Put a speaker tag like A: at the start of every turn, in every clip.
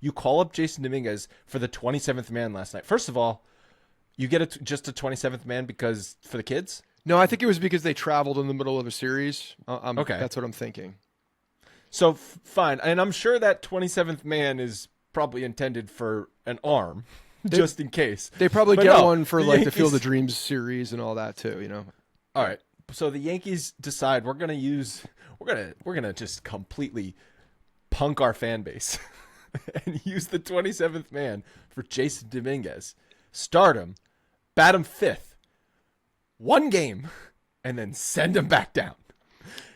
A: You call up Jasson Dominguez for the 27th man last night. First of all, you get just a 27th man because for the kids?
B: No, I think it was because they traveled in the middle of a series.
A: Okay.
B: That's what I'm thinking.
A: So, fine. And I'm sure that 27th man is probably intended for an arm, just in case.
B: They probably
A: But
B: get
A: no,
B: one for
A: the
B: like
A: Yankees-
B: the Field of Dreams series and all that too, you know.
A: All right. So the Yankees decide we're gonna just completely punk our fan base and use the 27th man for Jasson Dominguez. Start him, bat him 5th, one game, and then send him back down.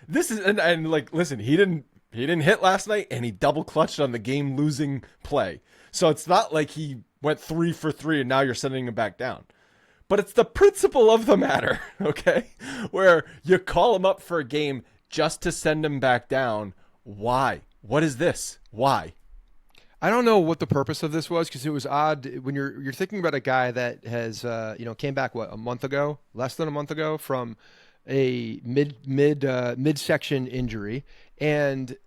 A: This is and like listen, he didn't hit last night, and he double clutched on the game losing play. So it's not like he went 3 for 3 and now you're sending him back down. But it's the principle of the matter, okay? Where you call him up for a game just to send him back down. Why? What is this? Why?
B: I don't know what the purpose of this was because it was odd when you're thinking about a guy that has came back a month ago, less than a month ago from a midsection injury and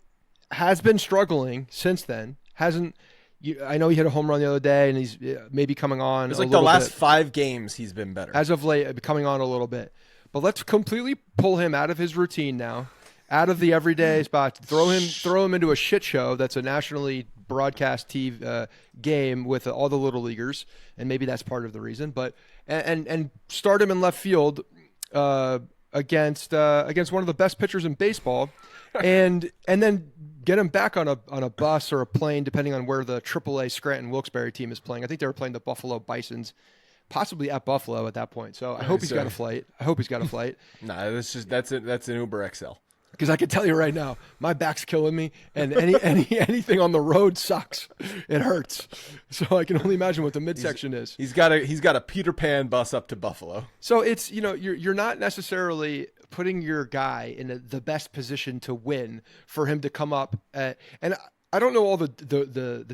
B: has been struggling since then. I know he hit a home run the other day and he's maybe coming on.
A: It's like the last 5 games he's been better.
B: As of late, coming on a little bit. But let's completely pull him out of his routine now, out of the everyday spot. Throw him into a shit show that's a nationally broadcast TV game with all the little leaguers, and maybe that's part of the reason. But and start him in left field against one of the best pitchers in baseball, and then get him back on a bus or a plane, depending on where the AAA Scranton Wilkes-Barre team is playing. I think they were playing the Buffalo Bisons, possibly at Buffalo at that point. So I hope he's got a flight.
A: Nah, that's an Uber XL.
B: Because I can tell you right now, my back's killing me, and anything on the road sucks. It hurts. So I can only imagine what the midsection is.
A: He's got a Peter Pan bus up to Buffalo.
B: So it's you're not necessarily putting your guy in the best position to win for him to come up and I don't know all the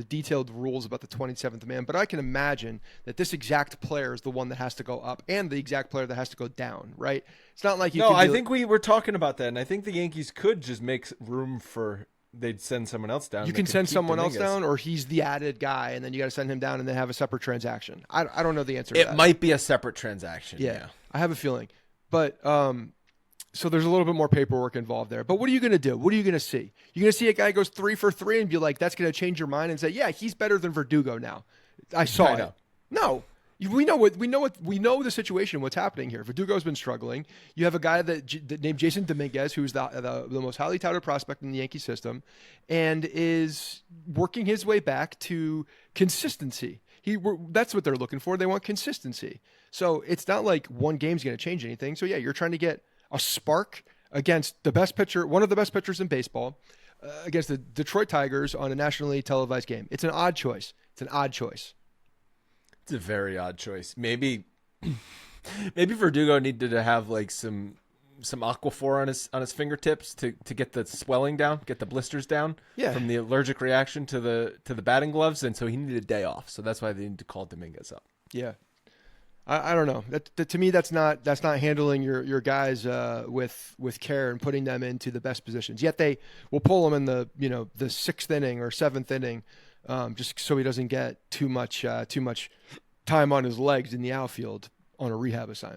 B: detailed rules about the 27th man, but I can imagine that this exact player is the one that has to go up and the exact player that has to go down, right? It's not like
A: I think we were talking about that, and I think the Yankees could just make room for they'd send someone else down.
B: You can send someone else down, or he's the added guy, and then you got to send him down and then have a separate transaction. I don't know the answer to that.
A: It might be a separate transaction. Yeah.
B: I have a feeling. But so there's a little bit more paperwork involved there. But what are you going to do? What are you going to see? You're going to see a guy goes 3 for 3 and be like, that's going to change your mind and say, yeah, he's better than Verdugo now. I saw it. No. We know the situation, what's happening here. Verdugo's been struggling. You have a guy that named Jasson Dominguez, who's the most highly touted prospect in the Yankee system, and is working his way back to consistency. That's what they're looking for. They want consistency. So it's not like one game's going to change anything. So yeah, you're trying to get a spark against the best pitcher, one of the best pitchers in baseball, against the Detroit Tigers on a nationally televised game. It's an odd choice. It's a very odd choice. Maybe Verdugo needed to have like some Aquaphor on his fingertips to get the swelling down, get the blisters down from the allergic reaction to the batting gloves, and so he needed a day off. So that's why they need to call Dominguez up. Yeah. I don't know. That to me, that's not handling your guys with care and putting them into the best positions. Yet they will pull them in the 6th inning or 7th inning, just so he doesn't get too much time on his legs in the outfield on a rehab assignment.